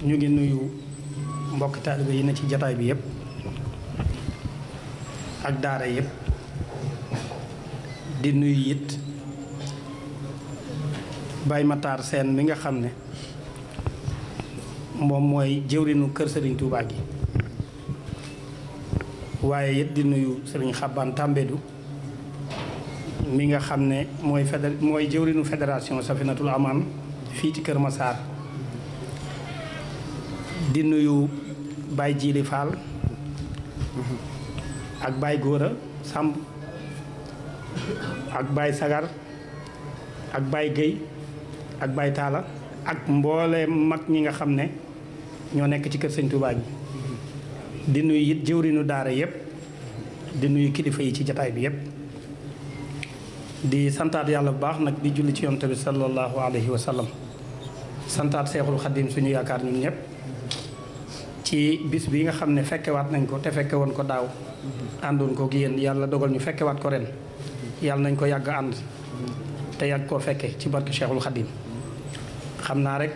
ñu ngi nuyu mbokk taalibe yi na ci jataay bi yëpp ak daara yëpp di nuyu it Baye Matar Seen mi nga xam ne moom mooy jëwrinu kër Serigne Touba gi waaye it di nuyu Serigne Xaban Tambédou mi nga xam ne mooy jëwrinu fédération Safinatul Aman fii ci Kër Massar di nuyu Baye Djili Fall ak Baye Góora Samb ak Baye Sagar ak Baye Guèye ak Baye Talla ak mboole mag ñi nga xam ne ñoo nekk ci kër Sëñ Touba gi di nuyu it jëwrinu daara yëpp di nuyu kilifa yi ci jataay bi yëpp di santaat yàlla bu baax nag di julli ci yonent bi sallallahu alayhi wa sallam santaat Seexul Xadim suñu yaakaar ñun ñëpp ci bis bi nga xam ne fekkewaat nañ ko te fekke woon ko daaw àndoon ko gi yéen yàlla dogal ñu fekkewaat ko ren yàlla nañ ko yàgg ànd te yàgg koo fekke ci barke Seexul Xadim xam naa rek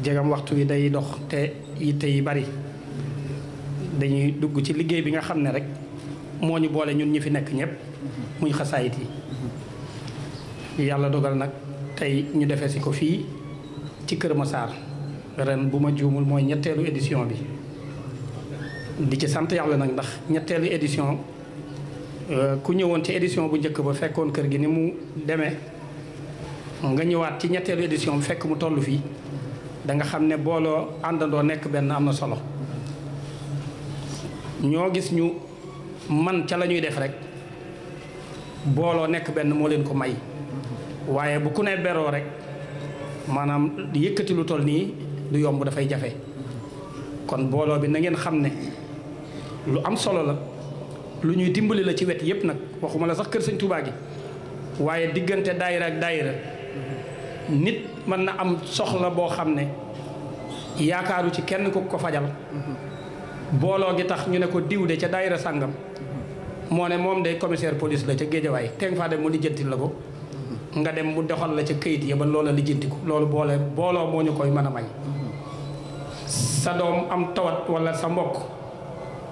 jegam waxtu wi day dox te yitte yi bari dañuy dugg ci liggéey bi nga xam ne rek moo ñu boole ñun ñi fi nekk ñëpp muy xasaayit yi yàlla dogal nag tey ñu defee si ko fii ci Kër Massar ren bu ma juumul mooy ñetteelu édition bi di ci sant yàlla nag ndax ñetteelu édition ku ñëwoon ci édition bu njëkk ba fekkoon kër gi ni mu demee nga ñëwaat ci ñetteelu édition bi fekk mu toll fii da nga xam ne booloo àndandoo nekk benn am na solo ñoo gis ñu man ca la ñuy def rek booloo nekk benn moo leen ko may waaye bu ku ne beroo rek maanaam yëkkati lu toll nii du yomb dafay jafe kon booloo bi na ngeen xam ne lu am solo la lu ñuy dimbali la ci wet yépp nag waxuma la sax kër Sëñ Touba gi waaye diggante daayira ak daayira nit mën na am soxla boo xam ne yaakaaru ci kenn ku ko fajal booloo gi tax ñu ne ko diw de ca daayira sàngam moo ne moom de commissaire police la ca Géejawaay te nga faa dem mu lijjanti la ko nga dem mu doxal la ca këyit ya ba loola lijjanti ko loolu booloo moo ñu koy mën a may sa doom am tawat wala sa mbokk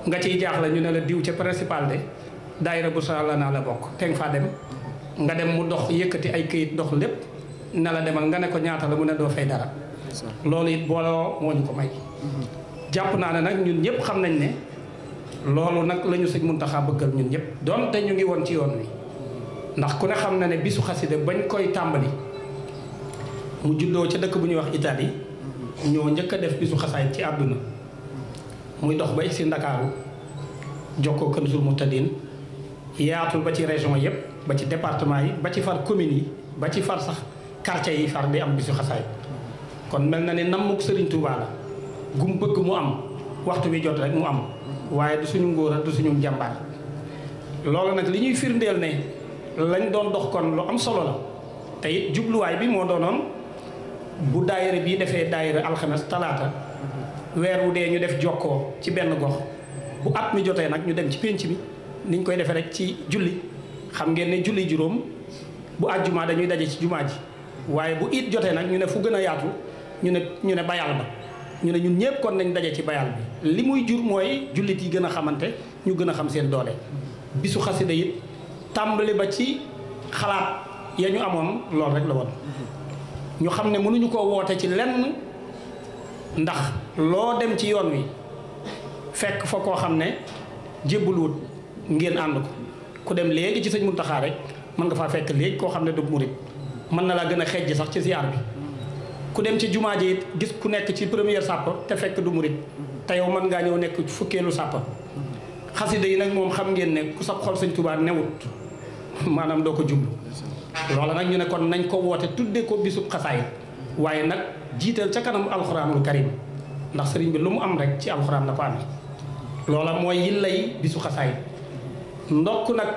nga ciy jaaxle ñu ne la diw ca principal de daayira bu sa la naa la bokk te nga faa dem nga dem mu dox yëkkati ay këyit dox lépp ne la demal nga ne ko ñaata la mu ne doo fay dara loolu it booloo moo ñu ko may jàpp naa ne nag ñun ñëpp xam nañ ne loolu nag la ñu Sëñ Muntaxa bëggal ñun ñëpp donte ñu ngi woon ci yoon wi ndax ku ne xam na ne bisu xasida bañ koy tàmbali mu juddoo ca dëkk bu ñuy wax Italie ñoo njëkk a def bisu xasaay ci àdduna muy dox ba si Ndakaaru jokkoo Kanzul Muhtadin yaatul ba ci région yëpp ba ci département yi ba ci far communes yi ba ci far sax quartier yi far di am bisu xasaay kon mel na ne nammuk Serigne Touba la gum bëgg mu am waxtu bi jot rek mu am waaye du suñu ngóora du suñu jàmbaar loolu nag li ñuy firndeel ne lañ doon dox kon lu am solo la te it jubluwaay bi moo doonoon bu daayira bii defee daayira alxames talaata weer wu dee ñu def jokkoo ci benn gox bu at mi jotee nag ñu dem ci pénc bi niñ koy defee rek ci julli xam ngeen ne julli juróom bu àjjuma dañuy daje ci jumaa ji waaye bu it jotee nag ñu ne fu gën a yaatu ñu ne bayal ba ñu ne ñun ñëpp kon nañ daje ci bayal bi li muy jur mooy jullit yi gën a xamante ñu gën a xam seen doole bisu xasida it tàmbali ba ci xalaat ya ñu amoon loolu rek la woon ñu xam ne mënuñu koo woote ci lenn ndax loo dem ci yoon wi fekk fa koo xam ne jébbaluwut ngeen ànd ko ku dem léegi ci Sëñ Muntaxa rek mën nga faa fekk léegi koo xam ne du murit mën na laa gën a xejj sax ci ziar bi ku dem ci jumaa ji it gis ku nekk ci première sàpp te fekk du murit te yow mën ngaa ñëw nekk fukkeelu sàpp xasida yi nag moom xam ngeen ne ku sab xol Sëñ Tuubaa newut maanaam doo ko jublu loola nag ñu ne kon nañ ko woote tudde ko bisub xasaay waaye nag jiital ca kanam alxuraanul karim ndax sëriñ bi lu mu am rek ci alxuraan la ko amee loola mooy yillay bisu xasaay ndokk nag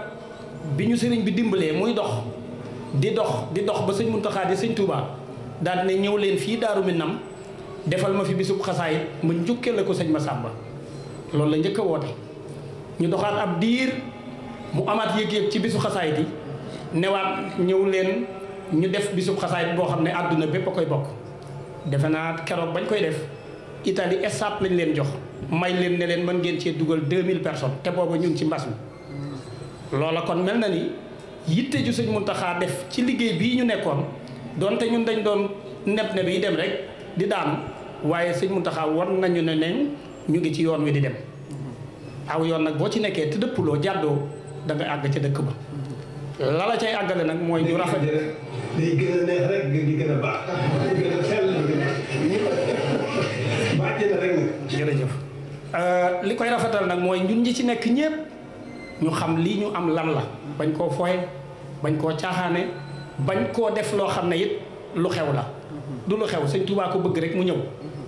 bi ñu sëriñ bi dimbalee muy dox di dox ba Sëñ Muntaxa di Sëñ Tuubaa daal ne ñëw leen fii Daaru Minam defal ma fi bisub xasaay ma njukkee la ko sëñ Masamba loolu la njëkk a woote ñu doxaat ab diir mu amaat yëg-yëg ci bisu xasaay bi newaat ñëw leen ñu def bisub xasaay boo xam ne àdduna bépp a koy bokk defe naa keroog bañ koy def Italie estable lañ leen jox may leen ne leen mën ngeen cee dugal 2000 personnes te booba ñu ngi ci mbas mi loola kon mel na ni yitte ju sëñ Muntaxa def ci liggéey bii ñu nekkoon donte ñun dañ doon neb bi dem rek di daanu waaye sëñ Muntaxa wan nañu ne ñu ngi ci yoon wi di dem aw yoon nag boo ci nekkee te dëppuloo jàddoo da nga àgg ca dëkk ba la la cay àggale nag mooy ñu rafet day gën a neex rek di gën a baax di gën a sell bàcc na rek nag jërëjëf li koy rafetal nag mooy ñun ñi ci nekk ñépp ñu xam lii ñu am lan la bañ koo fooye bañ koo caaxaane bañ koo def loo xam ne it lu xew la du lu xew sëñ Tuubaa ko bëgg rek mu ñëw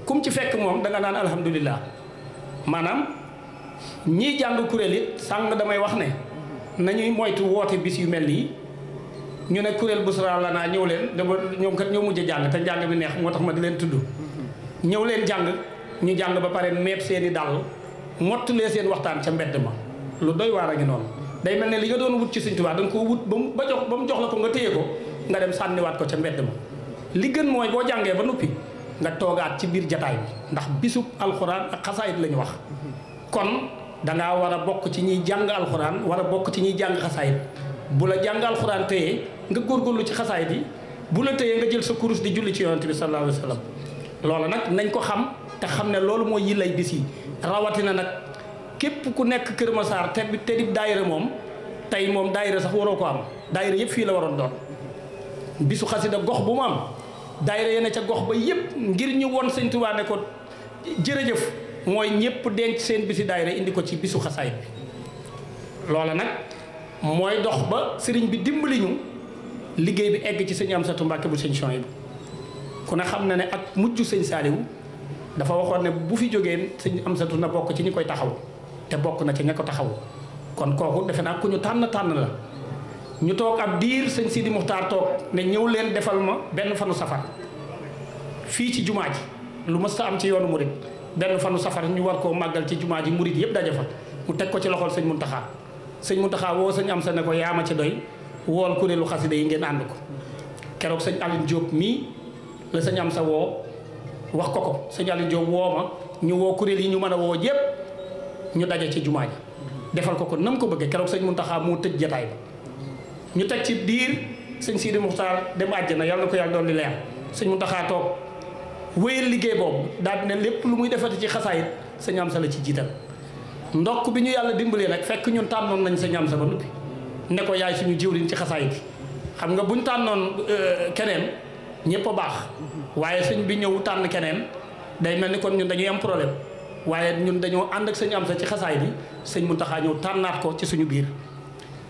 kum ci fekk moom da nga naan alhamdulilah maanaam ñii jàng kuréel it sàng damay wax ne nañuy moytu woote bis yu mel nii ñu ne kuréel Busra la naa ñëw leen dama ñoom kat ñoo mujj jàng te njàng mi neex moo tax ma di leen tudd ñëw leen jàng ñu jàng ba pare meeb seeni dàll mottulee seen waxtaan ca mbedd ma lu doy waar a ngi noonu day mel ne li nga doon wut ci Sëñ Tuubaa da nga koo wut ba mu jox la ko nga téye ko nga dem sànniwaat ko ca mbedd ma li gën mooy boo jàngee ba noppi nga toogaat ci biir jataay bi ndax bisub alxuraan ak xasaayit la ñu wax kon dangaa war a bokk ci ñiy jàng alxuraan war a bokk ci ñiy jàng xasaayit bu la jàng alxuraan téye nga góorgóorlu ci xasaayit yi bu la téye nga jël sa kurus di julli ci yonent bi sallallahu alayhi wa sallam loolu nag nañ ko xam te xam ne loolu mooy yi lay bis yi rawatina nag képp ku nekk Kër Massar te di daayira moom tey moom daayira sax waroo ko am daayira yëpp fii la waroon doon bisu xasida gox bu mu am daayira yene ca gox ba yëpp ngir ñu won Sëñ Tuubaa ne ko jërëjëf mooy ñëpp denc seen bisi daayira indi ko ci bisu xasaayit bi loola nag mooy dox ba sëriñ bi dimbali ñu liggéey bi egg ci sëñ Amsatu Mbàkke bu sëñ Suhaybu ku ne xam na ne ak mujj sëñ Saaliwu dafa waxoon ne bu fi jógee sëñ Amsatu na bokk ci ñi koy taxaw te bokk na ci ña ko taxaw kon kooku defe naa ku ñu tànn la ñu toog ab diir sëñ Sidi Muxtaar toog ne ñëw leen defal ma benn fanu safar fii ci jumaa ji lu mës a am ci yoonu murit benn fanu safar ñu war koo màggal ci jumaa ji murit yëpp daje fa mu teg ko ci loxol sëñ Muntaxa sëñ Muntaxa woo sëñ Amsa ne ko yaa ma ci doy wool kuréelu xasida yi ngeen ànd ko keroog sëñ Aline Diop mii la sëñ Amsa woo wax ko sëñ Aline Diop woo ma ñu woo kuréel yi ñu mën a woo yëpp ñu daje ci jumaa ji defal ko nam ko bëggee keroog sëñ Muntaxa moo tëj jataay ba ñu teg ci diir sëñ Sidi Muxtaar dem àjjana yàlla na ko yàlla doon li leer sëñ Muntaxa toog wéyal liggéey boobu daal ne lépp lu muy defati ci xasaayit sëñ Amsa la ci jiital ndokk bi ñu yàlla dimbalee nag fekk ñun tànnoon nañ sëñ Amsa ba noppi ne ko yaay suñu jiwriñ ci xasaayit yi xam nga buñ tànnoon keneen ñëpp a baax waaye sëñ bi ñëw tànn keneen day mel ni kon ñun dañuy am problème waaye ñun dañoo ànd ak sëñ Amsa ci xasaayit yi sëñ Muntaxa ñëw tànnaat ko ci suñu biir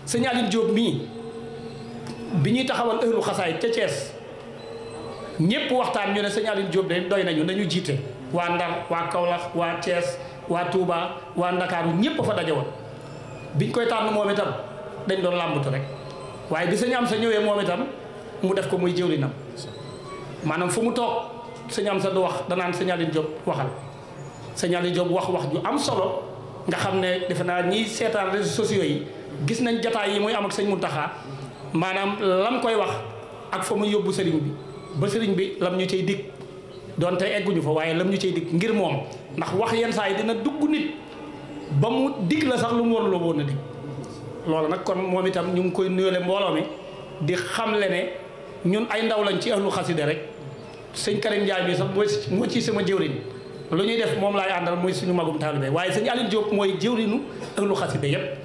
sëñ Aline Diop mii bi ñuy taxawal heure xasaayit ca Thiès ñëpp waxtaan ñu ne sëñ Aline Diop de doy nañu jiite waa Ndar waa Kaolack waa Thiès waa Touba waa Ndakaaru ñëpp a fa daje woon biñ koy tànn moom itam dañ doon làmbatu rek waaye bi sëñ Amsa ñëwee moom itam mu def ko muy jëwrinam maanaam fu mu toog sëñ Amsa du wax danaan sëñ Aline Diop waxal sëñ Aline Diop wax ju am solo nga xam ne defe naa ñiy seetaan réseaux sociaux yi gis nañ jataay yi muy am ak sëñ Muntaxa maanaam lam koy wax ak fa muy yóbbu sëriñ bi ba sëriñ bi lam ñu cay dig doonte egguñu fa waaye lam ñu cay dig ngir moom ndax wax yenn saa yi dina dugg nit ba mu dig la sax lu mu waruloo woon a dig loolu nag kon moom itam ñu ngi koy nuyale mbooloo mi di xamle ne ñun ay ndaw lañ ci ahlu xasida rek sëñ Karim Ndiaye bi sax moo ci sama jëwriñ lu ñuy def moom laay àndal muy suñu magum taalibe waaye sëñ Aline Diop mooy jëwriñu ahlu xasida yépp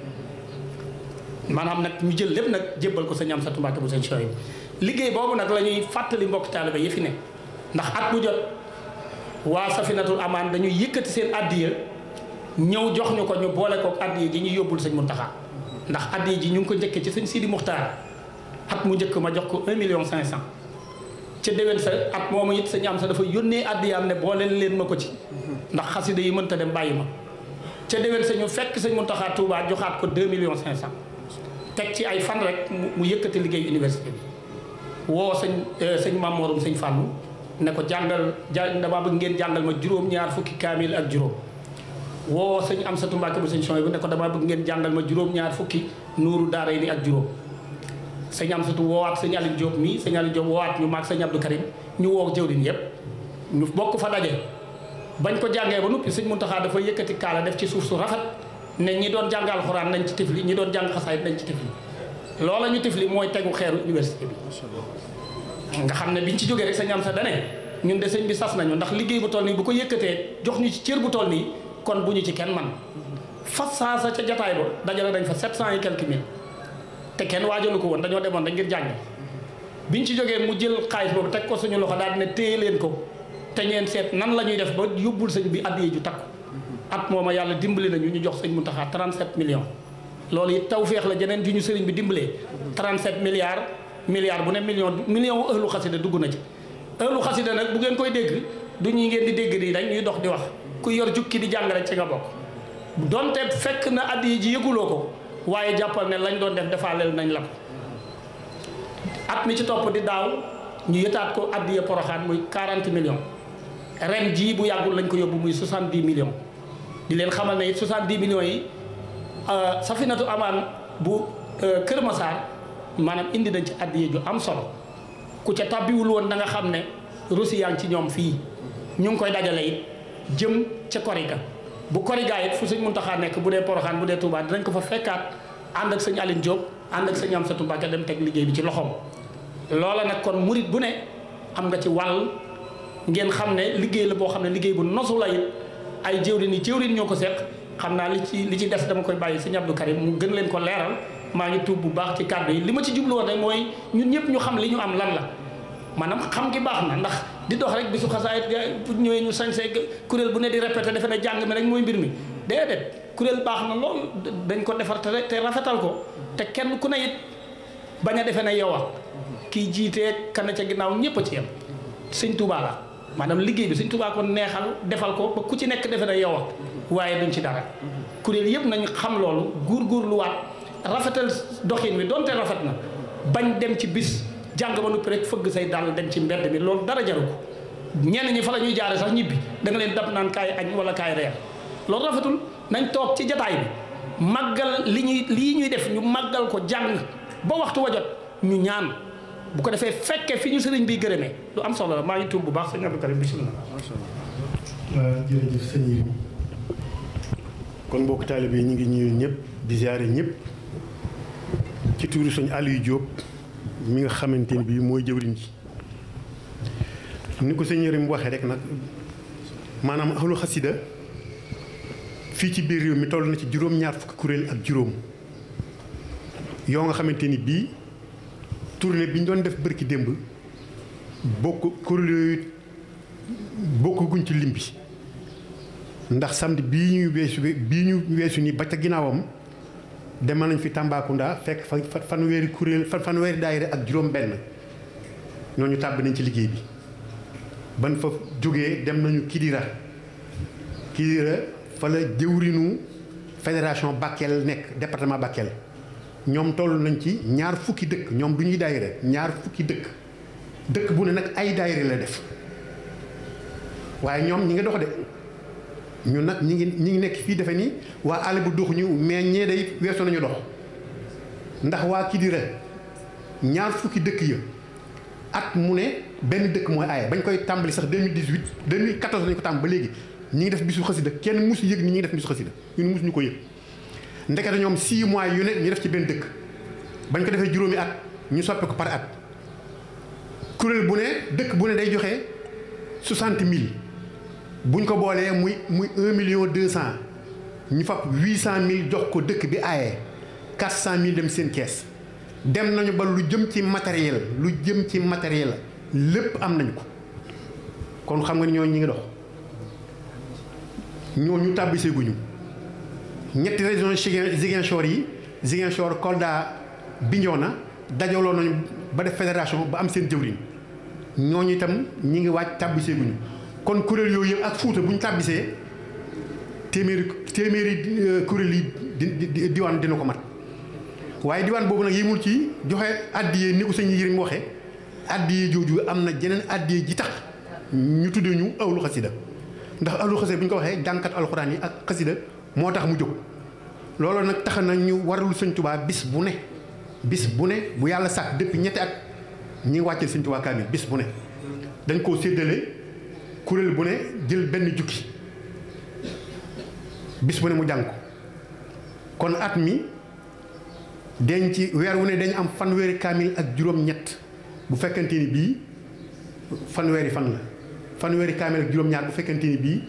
maanaam nag ñu jël lépp nag jébbal ko sëñ Amsatu Mbàkke bu sëñ Suhaybu liggéey boobu nag la ñuy fàttali mbokk taalibe yi fi ne ndax at bu jot waa Safinatul Amaan dañuy yëkkati seen addiya ñëw jox ñu ko ñu boole ko addiya ji ñu yóbbul sëñ Muntaxa ndax addiya ji ñu ngi ko njëkkee ci sëñ Sidi Muxtaar at mu njëkk ma jox ko 1,5 million ca déwén sa at moomu it sëñ Amsa dafa yónnee addiyaam ne boole leen ma ko ci ndax xasida yi mënta dem bàyyi ma ca déwén sa ñu fekk sëñ Muntaxa Tuubaa joxaat ko 2,5 millions teg ci ay fan rek mu yëkkati liggéey université bi woo sëñ Mamoorum sëñ Fàllu ne ko dama bëgg ngeen jàngal ma juróom-ñaar fukki kaamil ak juróom woo sëñ Amsatu Mbàkke bu sëñ Suhaybu ne ko dama bëgg ngeen jàngal ma juróom-ñaar fukki nuuru daarayni ak juróom sëñ Amsatu woowaat sëñ Aline Diop sëñ Aline Diop woowaat ñu maag sëñ Abdou Karim ñu woo jëwriñ yépp ñu bokk fa daje bañ ko jàngee ba noppi sëñ Muntaxa dafa yëkkati kaala def ci suuf su rafet ne ñi doon jàng alxuraan nañ ci tifli ñi doon jàng xasaayit nañ ci tifli loola ñu tifli mooy tegu xeeru université bi nga xam ne biñ ci jógee rek sëñ am sa dane ñun de sëñ bi sas nañu ndax liggéey bu toll nii bu ko yëkkatee jox ñu ci cër bu toll nii kon bu ñu ci kenn man fas saa sa ca jataay ba dajale dañ fa 700 et quelques mille te kenn waajalu ko woon dañoo demoon dañ ngir jàng biñ ci jógee mu jël xaalis boobu teg ko suñu loxo daal ne téye leen ko te ngeen seet nan la ñuy def ba yóbbul sëñ bi addiya ju takku at mooma yàlla dimbali nañu ñu jox sëñ Muntaxa 37 millions loolu it tawféex la jeneen ju ñu sëriñ bi dimbalee 37 milliards bu ne million ëhlu xasida dugg na ci ëhlu xasida nag bu ngeen koy dégg du ñuy ngeen di dégg nii dañ ñuy dox di wax ku yor jukki di jàng rek ci nga bokk donte fekk na addiya ji yëguloo ko waaye jàppal ne lañ doon def defaaleel nañ la ko at mi ci topp di daaw ñu yëtaat ko addiya Poroxaan muy 40 millions ren jii bu yàggul lañ ko yóbbu muy 70 millions di leen xamal ne it 70 millions yi Safinatu Amaan bu Kër Massar maanaam indi nañ ci addiya ju am solo ku ca tàbbiwul woon da nga xam ne Russie yaa ngi ci ñoom fii ñu ngi koy dajale it jëm ca Korika bu Korika it fu sëñ Muntaxa nekk bu dee Poroxaan bu dee Touba dinañ ko fa fekkaat ànd ak sëñ Aline Diop ànd ak sëñ Amsatou Mbacké dem teg liggéey bi ci loxoom loola nag kon murit bu ne am nga ci wàll ngeen xam ne liggéey la boo xam ne liggéey bu nosu la it ay jëwriñ ñoo ko seq xam naa li ci des dama koy bàyyi sëñ Abdou Karim mu gën leen ko leeral maa ngi tuub bu baax ci kàddu yi li ma ci jublu woon rek mooy ñun ñëpp ñu xam li ñu am lan la maanaam xam gi baax na ndax di dox rek bisu xasaayit bu ñëwee ñu sañsee kuréel bu ne di répété defe ne jàng mi rek mooy mbir mi déedéet kuréel baax na lool dañ ko defar te rafetal ko te kenn ku ne it bañ a defe ne yow a kii jiitee kan ca ginnaaw ñëpp a ci yem sëñ Touba la maanaam liggéey bi sëñ Touba ko neexal defal ko ba ku ci nekk defe ne yow a waaye duñ ci dara kuréel yëpp nañ xam loolu góorgóorluwaat rafetal doxin wi donte rafet na bañ dem ci bis jàng ba noppi rek fëgg say dàll dem ci mbedd mi loolu dara jaru ko ñenn ñi fa la ñuy jaare sax ñibbi da nga leen dab naan kaay añ wala kaay reer loolu rafetul nañ toog ci jataay bi màggal lii ñuy def ñu màggal ko jàng ba waxtu wa jot ñu ñaan bu ko defee fekke fi ñu sëriñ bi gërëmee lu am solo la maa ngi tuub bu baax sëñ Abdou Karim bismillah. waaw jërëjëf sëñ yi kon mbokk taalibe yi ñu ngi ñuy ñëpp di ziare ñëpp ci tuuru sëñ Aliou Diop mi nga xamante ni bii mooy jëwriñ ji ni ko sëñ Yërim waxee rek nag maanaam ahlu xasida fii ci biir réew mi toll na ci juróom-ñaar fukki kuréel ak juróom yoo nga xamante ni bii tournée bi ñu doon def bërki démb bokk kuréel yooyu bokkaguñ ci lim bi ndax samedi bii ñu weesu nii ba ca ginnaawam demal nañ fi Tambacounda fekk fa fanweeri kuréel fanweeri daayira ak juróom benn ñooñu tàbb nañ ci liggéey bi ban fa jógee dem nañu Kidira fa la jëwrinu fédération Bakel nekk département Bakel ñoom toll nañ ci ñaar fukki dëkk ñoom du ñuy daayira ñaar fukki dëkk bu ne nag ay daayira la def waaye ñoom ñi nga dox de ñun nag ñi ngi nekk fii defe ni waa àll bu doxuñu mais ñee day weesu nañu dox ndax waa Kidira ñaar fukki dëkk ya at mu ne benn dëkk mooy aaye bañ koy tàmbali sax 2018 2014 lañu ko tàmbali ba léegi ñi ngi def bisu xasida kenn musu yëg ni ñi ngi def bisu xasida ñun musu ñu ko yëg ndekete ñoom 6 mois yu ne ñu def ci benn dëkk bañ ko defee juróomi at ñu soppe ko par at kuréel bu ne dëkk bu ne day joxe 60 000 buñ ko boolee muy 1,2 million ñu fab 800 000 jox ko dëkk bi aaye 400 000 dem seen kees dem nañu ba lu jëm ci matériel lépp am nañu ko kon xam nga ni ñooñu ñi ngi dox ñooñu tàbbisee guñu ñetti région Ziguinchor yi Ziguinchor Kolda Bignona dajaloo nañu ba def fédération ba am seen jëwriñ ñooñu itam ñi ngi waaj tàbbisee guñu kon kuréel yooyu yëpp ak Fuuta bu ñu tàbbisee téeméeri kuréel yi diwaan dina ko mat waaye diwaan boobu nag yimul ci joxe addiyee ni ko sëñ Yërim waxe addiyee jooju am na jeneen addiyee ji tax ñu tuddee ñu ahlu xasida ndax ahlu xasida bu ñu ko waxee jànkat alxuraan yi ak xasida moo tax mu jóg loolu nag tax na ñu warul sëñ Tuubaa bis bu ne bu yàlla sàkk depuis ñetti at ñi ngi wàccee sëñ Tuubaa kaamil bis bu ne dañ koo séddale kuréel bu ne jël benn jukki bis bu ne mu jàng ko kon at mi dañ ci weer wu ne dañ am fanweeri kaamil ak juróom-ñett bu fekkante ni bii fanweeri fan la fanweeri kaamil ak juróom-ñaar bu fekkante ni bii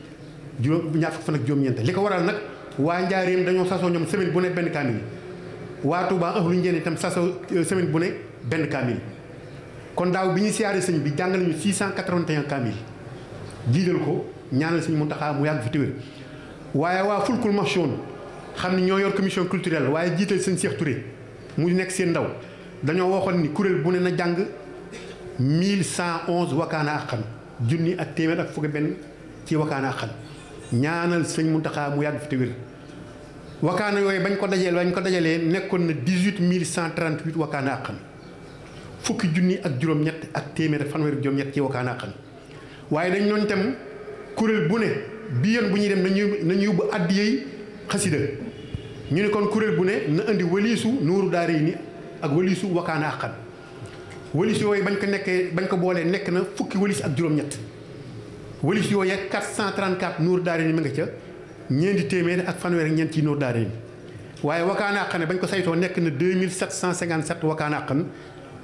ñaar fukk fan ak juróom-ñeent li ko waral nag waa Njaaréem dañoo sasoo ñoom semaine bu ne benn kaamil waa Touba Ahlu Ndiéné itam sasoo semaine bu ne benn kaamil kon daaw bi ñu siyaare sëñ bi jàng nañu 681 kaamil jiidal ko ñaanal sëñ Muntaxa mu yàgg fi téwér waaye waa Fulkul Machoun xam ni ñoo yor commission culturelle waaye jiital sëñ Cheikh Touré mu nekk seen ndaw dañoo waxoon ni kuréel bu ne na jàng 1111 wakaana àqan junni ak téeméer ak fukki benn ci wakaana àqan ñaanal sëñ Muntaxa mu yàgg fi téwér wakaana yooyu bañ ko dajalee nekkoon na 18138 wakaana àqan fukki junni ak juróom-ñett ak téeméer ak fanweer ak juróom-ñett ci wakaana àqan waaye dañ doon itam kuréel bu ne bi yoon bu ñuy dem nañu yóbbu addiyey xasida ñu ne kon kuréel bu ne na indi waliisu Nuuru Daarayni ak waliisu wakaana àqan waliis yooyu bañ ko boolee nekk na fukki waliis ak juróom-ñett waliis yooyu 434 Nuuru Daarayni ma nga ca ñeenti téeméer ak fanweer ak ñeent ci Nuuru Daarayni waaye wakaana àqan bañ ko saytoo nekk na 2757 wakaana àqan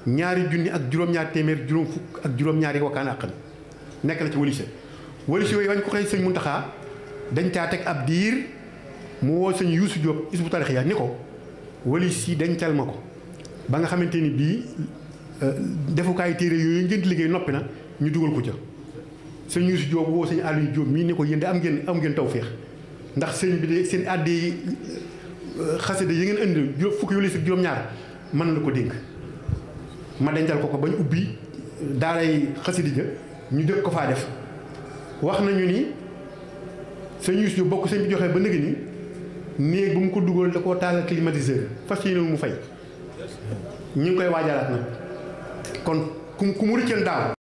ñaari junni ak juróom-ñaar téeméer juróom fukk ak juróom-ñaari wakaana àqan nekk na ci waliis yooyu bañ ko xëy sëñ Muntaxa dañ caa teg ab diir mu woo sëñ Yuusu Jóob Hizbut Tarqiyyah ni ko waliis yi dencal ma ko ba nga xamante ni bii defukaay téere yooyu ngeen di liggéey noppi na ñu dugal ko ca sëñ Yuusu Jóob woo sëñ Aliou Jóob mii ni ko yéen de am ngeen tawféex ndax sëñ bi de seen àddee xasida yi ngeen indi fukki waliis ak juróom-ñaar mën na ko dénk ma dencal ko bañ ubbi daaray xasida ja ñu dëkk ko faa def wax nañu ni sëñ Yuusu Jóob bokk sëñ bi joxee ba nëgë ni néeg bu mu ko dugal da koo taalal climatiseur fas yéene mu fay ñu ngi koy waajalaat nag kon ku mu rëcceen daaw